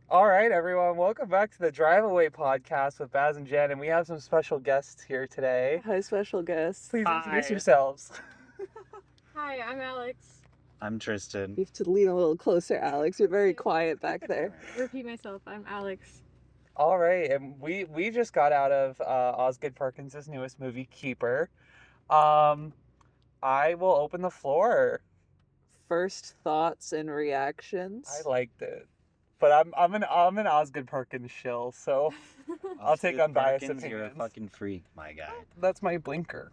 All right, everyone, welcome back to the Drive Away podcast with Baz and Jen, and we have some special guests here today. Hi, special guests. Please introduce yourselves. Hi, I'm Alex. I'm Tristan. You have to lean a little closer, Alex. You're very quiet back there. Repeat myself. I'm Alex. All right, and we just got out of Osgood Perkins' newest movie, Keeper. I will open the floor. First thoughts and reactions. I liked it, but I'm an Osgood Perkins shill, so I'll take unbiased Perkins, opinions. You're a fucking freak, my guy. That's my blinker.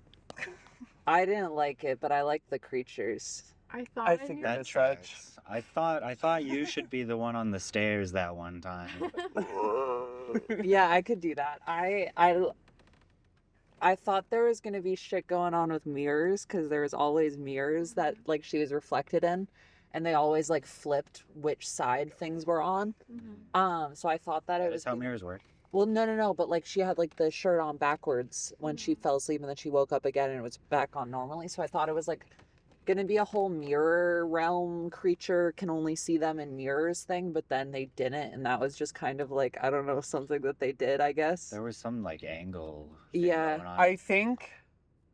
I didn't like it, but I like the creatures. I think knew- that- That's stretch. I thought you should be the one on the stairs that one time. Yeah, I could do that. I thought there was gonna be shit going on with mirrors because there was always mirrors that like she was reflected in, and they always like flipped which side things were on. So I thought that it That was is how mirrors work. Well, no, but like she had like the shirt on backwards when she fell asleep, and then she woke up again and it was back on normally. So I thought it was like gonna be a whole mirror realm creature can only see them in mirrors thing, but then they didn't, and that was just kind of like, I don't know, something that they did, I guess. There was some like angle. Thing Yeah. going on. I think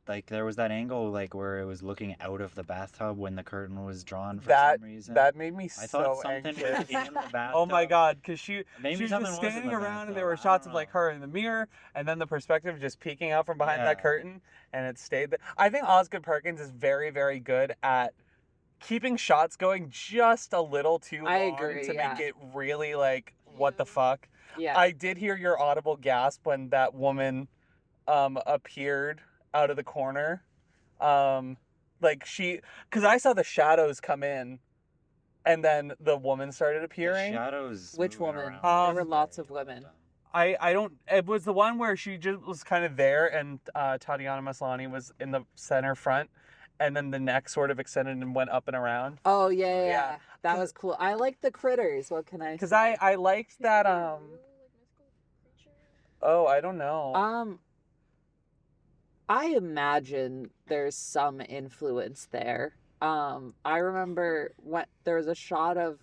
like there was that angle like where it was looking out of the bathtub when the curtain was drawn for that some reason. that made me I thought so something anxious. was in the bathtub. Oh my god, because she Maybe was something just was in standing the around and there bathtub. were I shots don't of like know. her in the mirror and then the perspective just peeking out from behind that Yeah. curtain and it stayed there. I think Osgood Perkins is very, very good at keeping shots going just a little too long I agree, to yeah. make it really like, what the fuck? Yeah. I did hear your audible gasp when that woman appeared out of the corner. Like because I saw the shadows come in and then the woman started The appearing. shadows. Which moving woman? around. There were lots of women. I don't. It was the one where she just was kind of there, and Tatiana Maslany was in the center front, and then the neck sort of extended and went up and around. Oh yeah. Yeah. That was cool. I like the critters. What can I Because say? I liked that. Oh, I don't know. I imagine there's some influence there. I remember when there was a shot of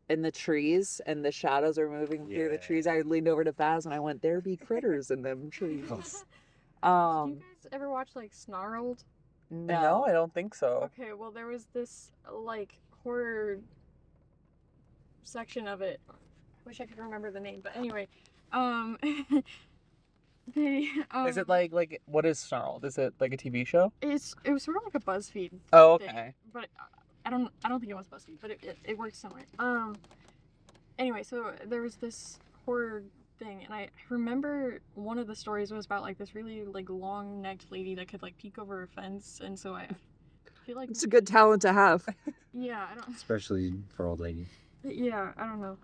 in the trees and the shadows are moving through the Yeah. trees. I leaned over to Baz and I went, "There be critters in them trees." Do you guys ever watch like Snarled? No, I don't think so. Okay, well there was this like horror section of it. I wish I could remember the name, but anyway, they Is it like what is Snarled? Is it like a TV show? it was sort of like a BuzzFeed Oh, thing, okay. but I don't think it was BuzzFeed, but it worked somewhere. Anyway, so there was this horror thing, and I remember one of the stories was about like this really like long-necked lady that could like peek over a fence, and so I feel like It's a good talent to have. yeah, I don't Especially for old ladies. yeah, I don't know.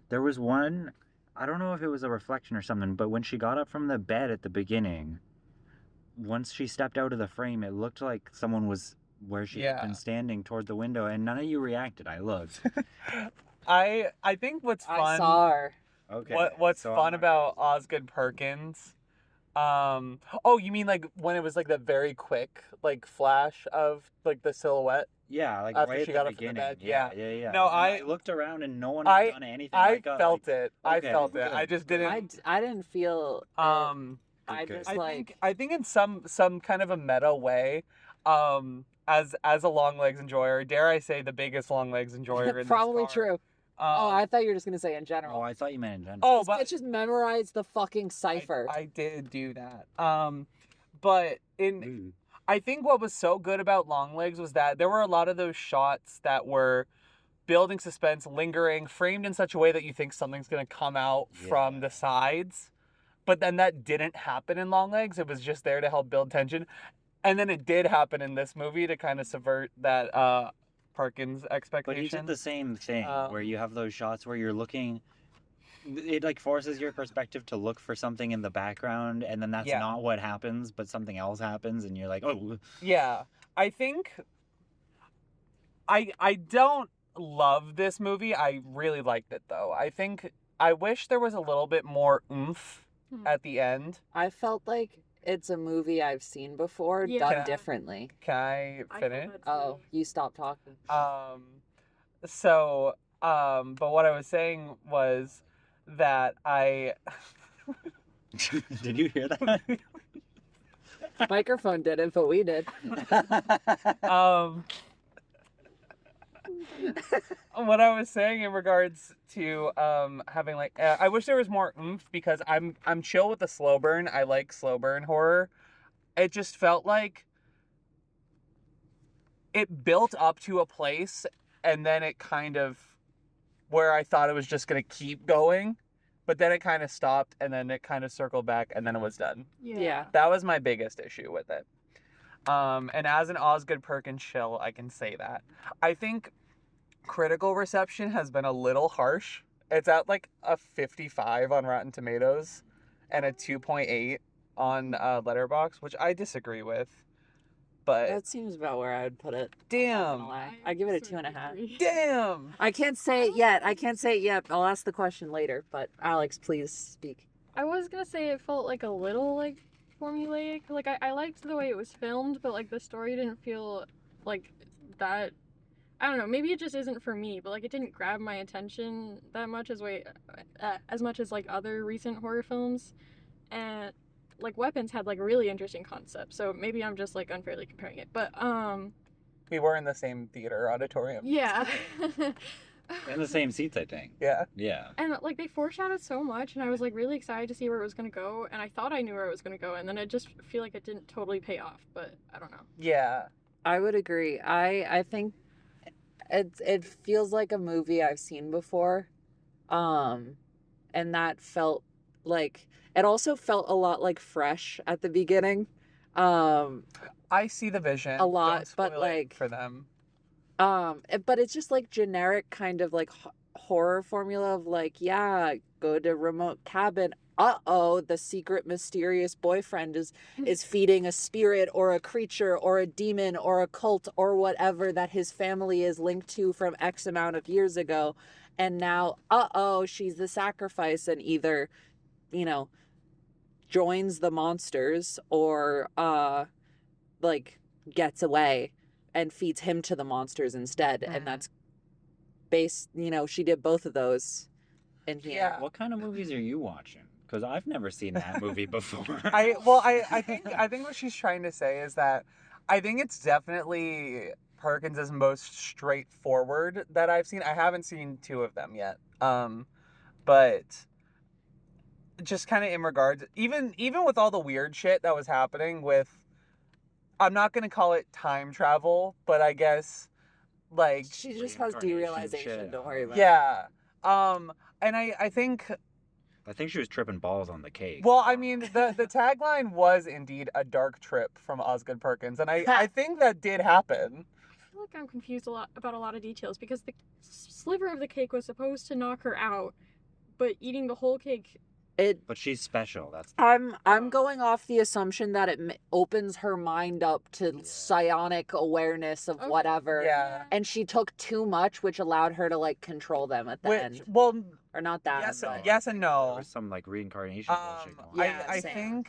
There was one, I don't know if it was a reflection or something, but when she got up from the bed at the beginning, once she stepped out of the frame, it looked like someone was where she had Yeah. been standing toward the window, and none of you reacted. I looked. I think what's fun. I saw her. Okay. What's so I'm fun not about crazy. Osgood Perkins? Oh, you mean like when it was like that very quick like flash of like the silhouette? Yeah, like after right she at got the up from the beginning. bed, Yeah. No, And I looked around and no one I- had done anything. I got, felt like, it. I okay, felt it. I good. just didn't. I didn't feel. it. I good. just I like. think in some kind of a meta way, as a long legs enjoyer, dare I say the biggest long legs enjoyer in Probably this car. true. Oh, I thought you were just gonna say in general. Oh, I thought you meant in general. Oh, This but bitch just memorized the fucking cipher. I did do that. But Ooh. I think what was so good about long legs was that there were a lot of those shots that were building suspense, lingering, framed in such a way that you think something's gonna come out from Yeah. the sides. But then that didn't happen in Long Legs. It was just there to help build tension. And then it did happen in this movie to kind of subvert that Perkins But expectation. he did the same thing Um, where you have those shots where you're looking. It like forces your perspective to look for something in the background, and then that's Yeah. not what happens, but something else happens, and you're like, oh. Yeah. I think I don't love this movie. I really liked it though. I wish there was a little bit more oomph at the end. I felt like it's a movie I've seen before, Yeah. done differently. Can I I finish? felt that Oh, too. you stop talking. So But what I was saying was that I Did you hear that? Microphone did it, but we did. um what I was saying in regards to having like I wish there was more oomph because I'm chill with the slow burn. I like slow burn horror. It just felt like it built up to a place and then it kind of where I thought it was just going to keep going, but then it kind of stopped and then it kind of circled back and then it was done. Yeah. That was my biggest issue with it. And as an Osgood Perkins shill, I can say that. I think critical reception has been a little harsh. It's at like a 55 on Rotten Tomatoes and a 2.8 on Letterboxd, which I disagree with. But That seems about where I would put it. damn, I give it a 2.5. damn. I can't say it yet. I'll ask the question later. But Alex, please speak. I was gonna say it felt like a little like formulaic. Like I liked the way it was filmed, but like the story didn't feel like that. I don't know. Maybe it just isn't for me, but like it didn't grab my attention that much as much as like other recent horror films, and like Weapons had like a really interesting concept. So maybe I'm just like unfairly comparing it, but We were in the same theater auditorium. yeah. In the same seats, I think. Yeah. Yeah. And like they foreshadowed so much, and I was like really excited to see where it was gonna go, and I thought I knew where it was gonna go, and then I just feel like it didn't totally pay off. But I don't know. Yeah. I would agree. I think it feels like a movie I've seen before, and that felt like it also felt a lot like Fresh at the beginning. I see the vision. A lot, Don't but, spoil it like- for them. But it's just like generic kind of like horror formula of like, yeah, go to remote cabin. Uh-oh, the secret mysterious boyfriend is feeding a spirit or a creature or a demon or a cult or whatever that his family is linked to from X amount of years ago. And now, uh-oh, she's the sacrifice and either, joins the monsters or like gets away and feeds him to the monsters instead. And that's based, she did both of those in here. Yeah. What kind of movies are you watching? Because I've never seen that movie before. I think what she's trying to say is that I think it's definitely Perkins' most straightforward that I've seen. I haven't seen two of them yet. But just kind of in regards, even with all the weird shit that was happening with, I'm not gonna call it time travel, but I guess like She just has Reincarnation derealization. shit. Don't worry about it. yeah. And I think I think she was tripping balls on the cake. well, I mean, the tagline was indeed a dark trip from Osgood Perkins, and I think that did happen. I feel like I'm confused about a lot of details because the sliver of the cake was supposed to knock her out, but eating the whole cake. But she's special. That's I'm going off the assumption that it opens her mind up to psionic awareness of Okay. whatever. Yeah. And she took too much, which allowed her to like control them at the end. Well, Or not that. yes, but- yes and There no. was some like reincarnation bullshit going on. Yeah, I same.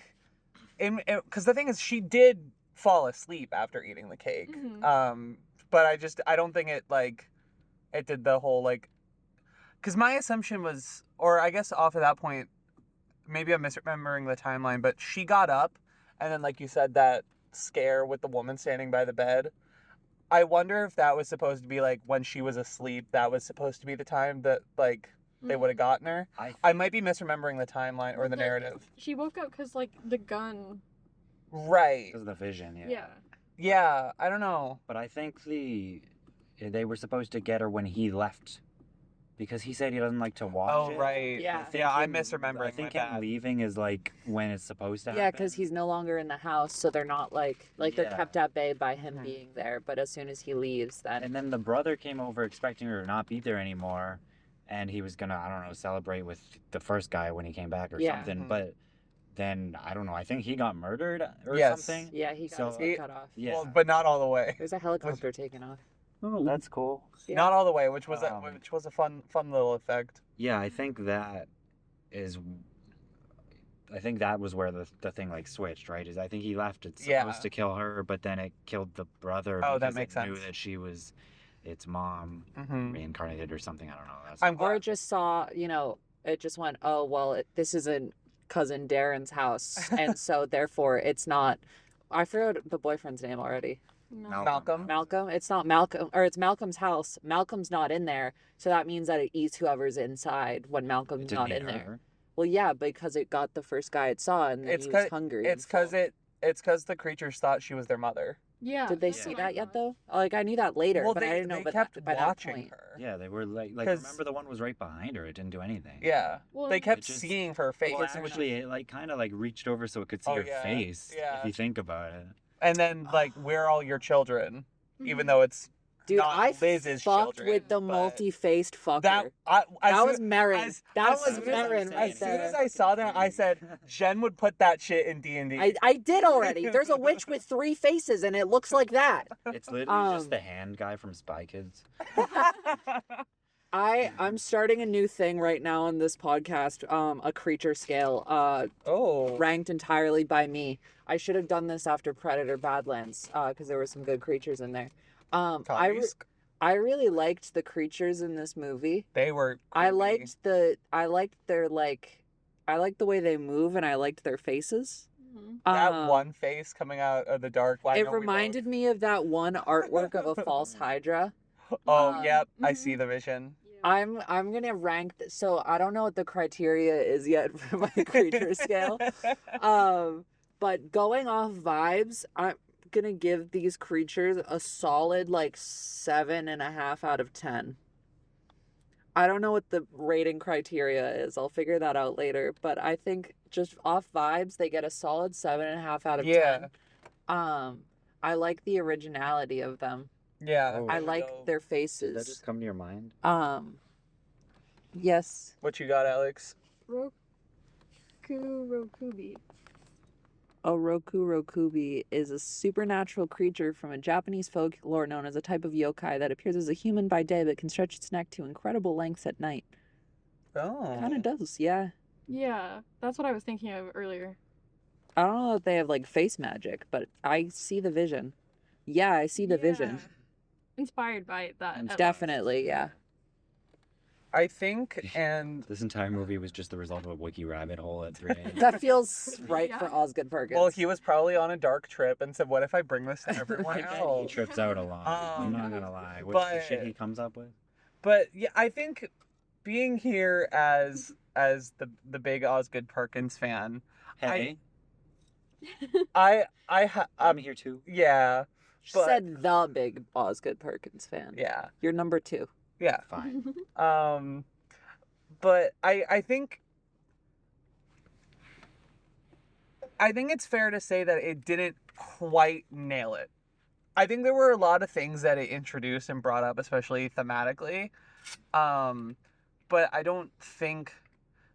think, because the thing is, she did fall asleep after eating the cake. Mhm. But I don't think it did the whole like, because my assumption was, or I guess off of that point, maybe I'm misremembering the timeline, but she got up, and then like you said, that scare with the woman standing by the bed. I wonder if that was supposed to be like when she was asleep. That was supposed to be the time that like they would have gotten her. I might be misremembering the timeline or the narrative. She woke up because like the gun. Right. Because of the vision, yeah. Yeah. Yeah. I don't know. But I think they were supposed to get her when he left, because he said he doesn't like to watch Oh it. right. Yeah. Yeah. I'm him- misremembering. I think my him bad. leaving is like when it's supposed to happen. Yeah, because he's no longer in the house, so they're not like they're Yeah. kept at bay by him Mhm. being there. But as soon as he leaves, then And then the brother came over expecting her to not be there anymore, and he was gonna, I don't know, celebrate with the first guy when he came back or Yeah. something. Mhm. But then I don't know. I think he got murdered or Yes. something. yeah, he got So- his head cut off. Yeah. Well, but not all the way. There's a helicopter taken off. Oh, that's cool. Yeah. Not all the way, which was Um, a fun little effect. Yeah, I think that is. I think that was where the thing like switched, right? Is I think he left it supposed Yeah. to kill her, but then it killed the brother. Oh, that because makes it knew sense. that she was its mom Mhm. reincarnated or something. I don't know. That's I'm Or glad. it just saw, it just went, oh, well, this isn't cousin Darren's house. And so therefore it's not, I forgot the boyfriend's name already. No. Malcolm. Malcolm? It's not Malcolm, or it's Malcolm's house. Malcolm's not in there. So that means that it eats whoever's inside when It Malcolm's didn't not eat in there. her. Well, yeah, because it got the first guy it saw and then It's he was 'cause- hungry. It's and full. because the creatures thought she was their mother. Yeah. Did they that's see what I that yet thought. though? Like I knew that later, Well, but I didn't know. they But kept by that watching point, her. Yeah, they were like 'Cause- remember the one was right behind her. It didn't do anything. Yeah. Well, They kept It just- seeing her face. Well, actually, it like kind of like reached over so it could see Oh, her yeah. face. Yeah. If you think about it. And then, like, we're all your children, even Mhm. though it's dude, not I Liz's fucked children, with the but multi-faced fucker. that That was Marin. as That soon was as- Marin right As soon there. as I saw that, I said Jen would put that shit in D&D. I did already. There's a witch with 3 faces, and it looks like that. It's literally just Um, the hand guy from Spy Kids. I'm starting a new thing right now on this podcast, a creature scale, Oh. ranked entirely by me. I should have done this after Predator Badlands, because there were some good creatures in there. Commies? I really liked the creatures in this movie. They were I creepy. liked their I liked the way they move, and I liked their faces. Mhm. that one face coming out of the dark. I It know we reminded me of that one artwork of a false Hydra. both- Oh, um, yep. I mhm. see the vision. Yeah. I'm gonna rank. So I don't know what the criteria is yet for my creature scale. But going off vibes, I'm gonna give these creatures a solid 7.5 out of 10. I don't know what the rating criteria is. I'll figure that out later. But I think just off vibes, they get a solid 7.5 out of 10. I like the originality of them. Yeah. Oh. I they like go- their Did that faces. just come to your mind? Yes. What you got, Alex? Rokubi. Rokubi is a supernatural creature from a Japanese folklore known as a type of yokai that appears as a human by day but can stretch its neck to incredible lengths at night. Oh. Kind of does, yeah. Yeah, that's what I was thinking of earlier. I don't know if they have face magic, but I see the vision. Yeah, I see the vision. Yeah. Inspired by that. And at Definitely, yeah. I think, and This entire movie was just the result of a wiki rabbit hole at 3 a.m. That feels right Yeah. for Osgood Perkins. well, he was probably on a dark trip and said, "What if I bring this to I everyone bet he else?" trips out a lot. I'm not gonna lie. What's the shit but- he comes up with? But yeah, I think being here as the big Osgood Perkins fan, Hey, I'm I'm here too. yeah, She but- said the big Osgood Perkins fan. yeah, You're number 2. yeah. Fine. But I think it's fair to say that it didn't quite nail it. I think there were a lot of things that it introduced and brought up, especially thematically. But I don't think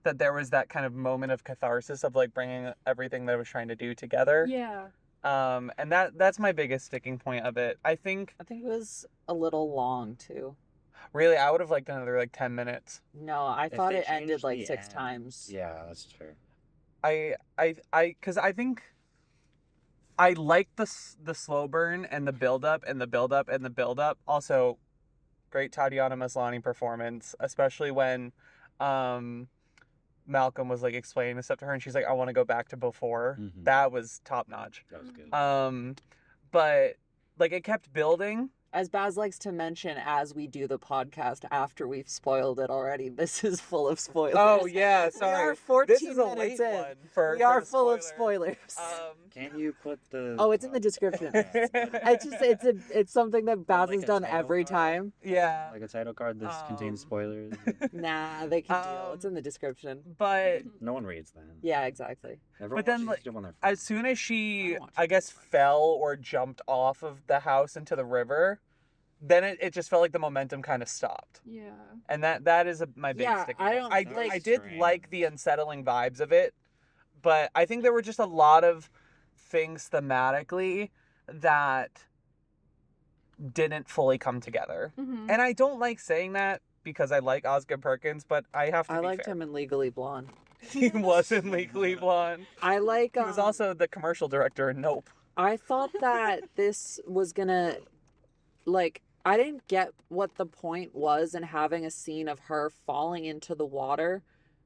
that there was that kind of moment of catharsis of bringing everything that I was trying to do together. Yeah. And that's my biggest sticking point of it. I think I think it was a little long, too. really I would have liked another 10 minutes. No, I If thought they it ended changed the 6 end- times. Yeah, that's fair. Because I think I like the slow burn and the build up and the build up and the build up. Also, great Tatiana Maslany performance, especially when Malcolm was explaining this stuff to her and she's like, "I want to go back to before." Mhm. That was top notch. That was good. But it kept building. As Baz likes to mention as we do the podcast after we've spoiled it already, this is full of spoilers. Oh yeah, We sorry. are 14 This is a minutes late in. one for We are the full of spoiler. spoilers. Can you put the? Oh, it's in the description. Yeah, it's it's something that Baz like has a done title every card. time. Yeah, like a title card. This contains Um, spoilers. Nah, they can deal. It's in the description. but No one reads that. Yeah, exactly. Everyone But then, watches it on their as soon as she, I watched I guess, fell or jumped off of the house into the river, then it just felt like the momentum kind of stopped. Yeah. And that is my big Yeah, sticking I point. don't I, like- I did Strange. like the unsettling vibes of it, but I think there were just a lot of things thematically that didn't fully come together. Mm-hmm. And I don't like saying that because I like Osgood Perkins, but I have to I be liked fair. him in Legally Blonde. He was in Legally Blonde. I like. He was also the commercial director in Nope. I thought that this was gonna, I didn't get what the point was in having a scene of her falling into the water,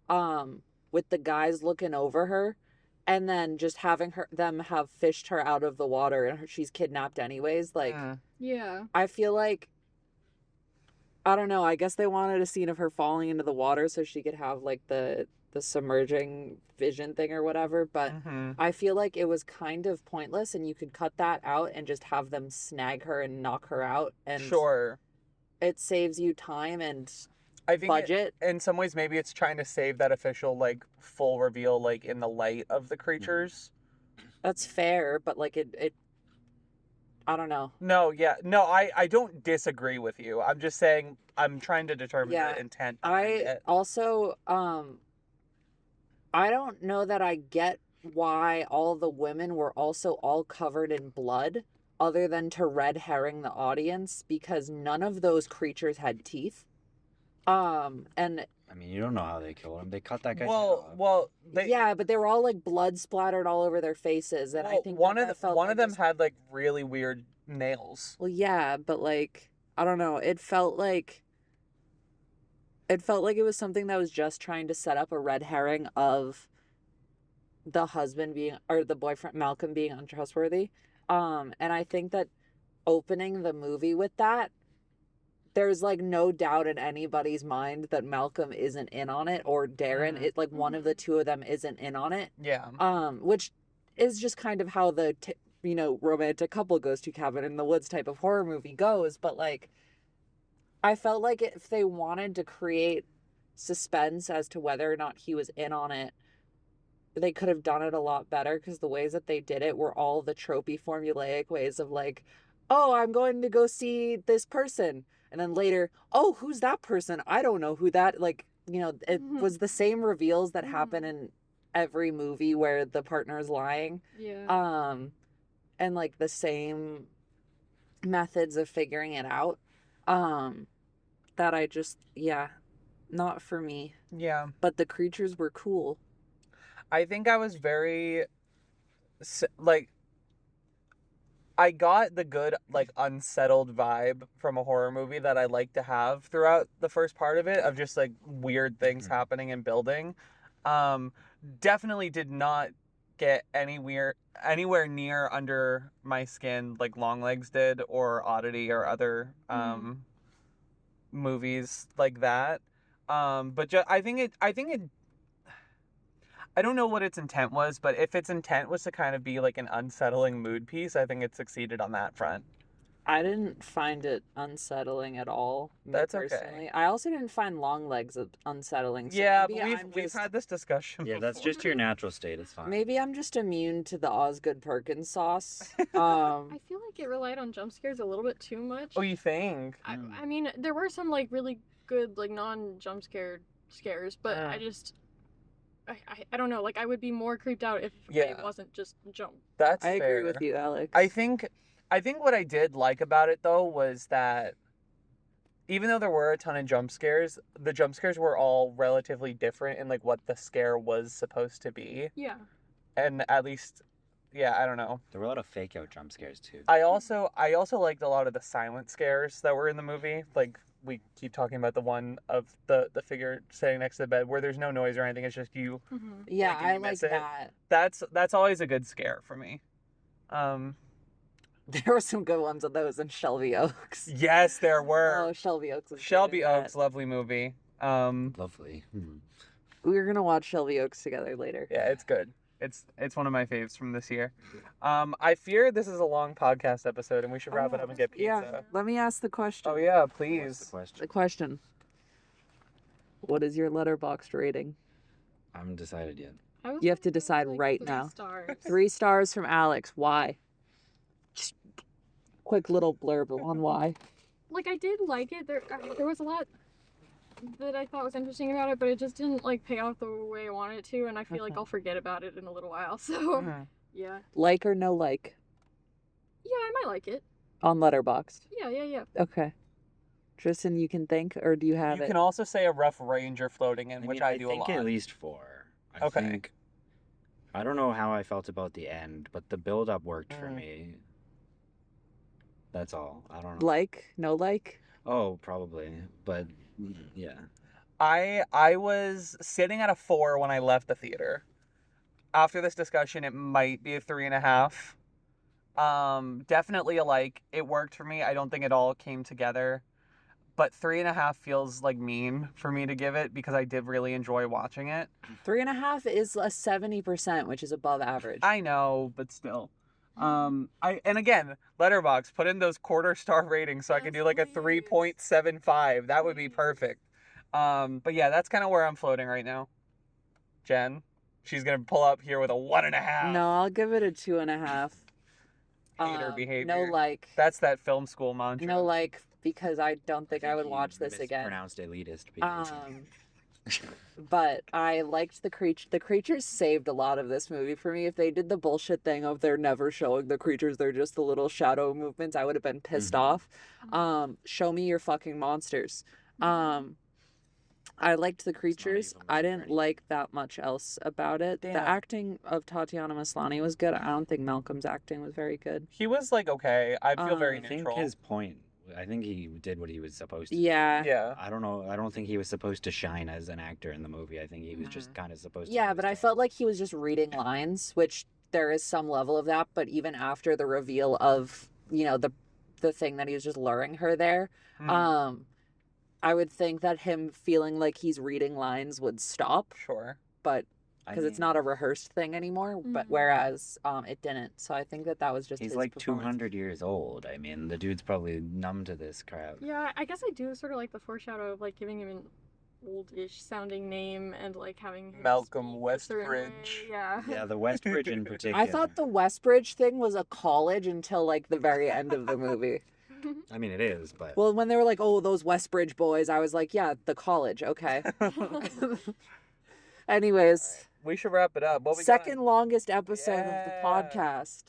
with the guys looking over her, and then just having them have fished her out of the water and she's kidnapped anyways. Like, Yeah. I feel like, I don't know, I guess they wanted a scene of her falling into the water so she could have like the submerging vision thing or whatever, but I feel like it was kind of pointless and you could cut that out and just have them snag her and knock her out, and Sure. it saves you time and I think budget. in some ways, maybe it's trying to save that official, like, full reveal, like, in the light of the creatures. That's fair, but like it I don't know. No, yeah. No, I don't disagree with you. I'm just saying I'm trying to determine Yeah, the intent behind I it. also I don't know that I get why all the women were also all covered in blood, other than to red herring the audience, because none of those creatures had teeth. And I mean, you don't know how they killed him. They cut that guy's head off. Well, yeah, but they were all like blood splattered all over their faces, and I think one that of felt one like of them just- had like really weird nails. Well, yeah, but like I don't know, it felt like it was something that was just trying to set up a red herring of the husband being, or the boyfriend Malcolm being untrustworthy. And I think that opening the movie with that, there's like no doubt in anybody's mind that Malcolm isn't in on it, or Darren. It like one of the two of them isn't in on it. Yeah. Which is just kind of how the romantic couple goes to cabin in the woods type of horror movie goes. But like, I felt like if they wanted to create suspense as to whether or not he was in on it, they could have done it a lot better, because the ways that they did it were all the tropey formulaic ways of like, oh, I'm going to go see this person, and then later, oh, who's that person? I don't know who that, like, it was the same reveals that happen in every movie where the partner is lying. Yeah. And like the same methods of figuring it out. That I just, not for me. Yeah. But the creatures were cool. I think I was very, like, I got the good, like, unsettled vibe from a horror movie that I like to have throughout the first part of it, of just, like, weird things happening and building. Definitely did not get anywhere near under my skin like Longlegs did, or Oddity, or other movies like that. But I think it I don't know what its intent was, but if its intent was to kind of be like an unsettling mood piece, I think it succeeded on that front. I didn't find it unsettling at all. That's personally. okay. I also didn't find Longlegs unsettling. So Yeah, maybe but we've had this discussion. Yeah, that's just your natural state. It's fine. Maybe I'm just immune to the Osgood Perkins sauce. I feel like it relied on jump scares a little bit too much. Oh, you think? I mean, there were some like really good like non-jump scares, but I just I don't know. Like, I would be more creeped out if it wasn't just jump. That's I fair. agree with you, Alex. I think what I did like about it though was that even though there were a ton of jump scares, the jump scares were all relatively different in like what the scare was supposed to be. Yeah. And at least, I don't know. There were a lot of fake out jump scares too. I also liked a lot of the silent scares that were in the movie. Like, we keep talking about the one of the figure sitting next to the bed where there's no noise or anything. It's just you. Mm-hmm. Yeah, making I you like miss it. that. That's always a good scare for me. There were some good ones of those in Shelby Oaks. Yes, there were. Oh, Shelby Oaks was Shelby good in Oaks, that. lovely movie. Lovely. We were gonna watch Shelby Oaks together later. Yeah, it's good. It's one of my faves from this year. I fear this is a long podcast episode and we should wrap it up and get pizza. Yeah, let me ask the question. Oh yeah, What's the please. question? The question. What is your Letterboxd rating? I haven't decided yet. You have to decide right now. 3 stars from Alex. Why? Just quick little blurb on why. Like, I did like it. There was a lot that I thought was interesting about it, but it just didn't like pay off the way I wanted it to, and I feel like I'll forget about it in a little while. So yeah. Like or no like? Yeah, I might like it. On Letterboxd. Yeah. Okay. Tristan, you can think, or do you have You it? can also say a rough range you're floating in, which I do a think lot. at least 4. Okay. I don't know how I felt about the end, but the build up worked for me. That's all. I don't know. Like? No like? Oh, probably. But yeah. I was sitting at a 4 when I left the theater. After this discussion, it might be a 3.5. Definitely a like. It worked for me. I don't think it all came together. But 3.5 feels like mean for me to give it because I did really enjoy watching it. 3.5 is a 70%, which is above average. I know, but still. And again, Letterboxd, put in those quarter-star ratings so I can do like a 3.75. That would be perfect. But yeah, that's kind of where I'm floating right now. Jen, she's gonna pull up here with a 1.5. No, I'll give it a 2.5. Hater behavior. No like. That's that film school mantra. No like, because I don't think I would watch this again. Pronounced elitist behavior. But I liked the creature. The creatures saved a lot of this movie for me. If they did the bullshit thing of they're never showing the creatures, they're just the little shadow movements, I would have been pissed off. Show me your fucking monsters. I liked the creatures. I didn't like that much else about it. Damn. The acting of Tatiana Maslany was good. I don't think Malcolm's acting was very good. He was like, okay. I feel very I think neutral. his point. I think he did what he was supposed to. Yeah. Yeah. I don't know. I don't think he was supposed to shine as an actor in the movie. I think he was just kind of supposed to. Yeah, but I felt like he was just reading lines, which there is some level of that. But even after the reveal of, you know, the thing that he was just luring her there, I would think that him feeling like he's reading lines would stop. Sure. But because it's not a rehearsed thing anymore, but whereas it didn't. So I think that was just He's his like performance. 200 years old. I mean, the dude's probably numb to this crap. Yeah, I guess I do sort of like the foreshadow of like giving him an oldish sounding name and like having him Malcolm speak a certain way. Westbridge. Yeah. Yeah, the Westbridge in particular. I thought the Westbridge thing was a college until like the very end of the movie. I mean, it is, but. Well, when they were like, "Oh, those Westbridge boys," I was like, "Yeah, the college, okay." Anyways, We should wrap it up. What we second got? longest episode of the Yeah. podcast.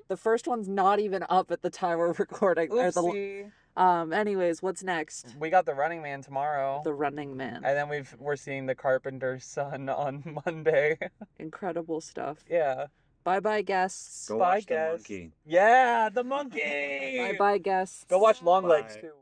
The first one's not even up at the time we're recording. Or Oopsie. Anyways, what's next? We got The Running Man tomorrow. The Running Man. And then we're seeing The Carpenter's Son on Monday. Incredible stuff. Yeah. Bye-bye, guests. Go Bye, watch the guys. monkey. Yeah, the monkey. Bye-bye, guests. Go watch Longlegs Bye. too.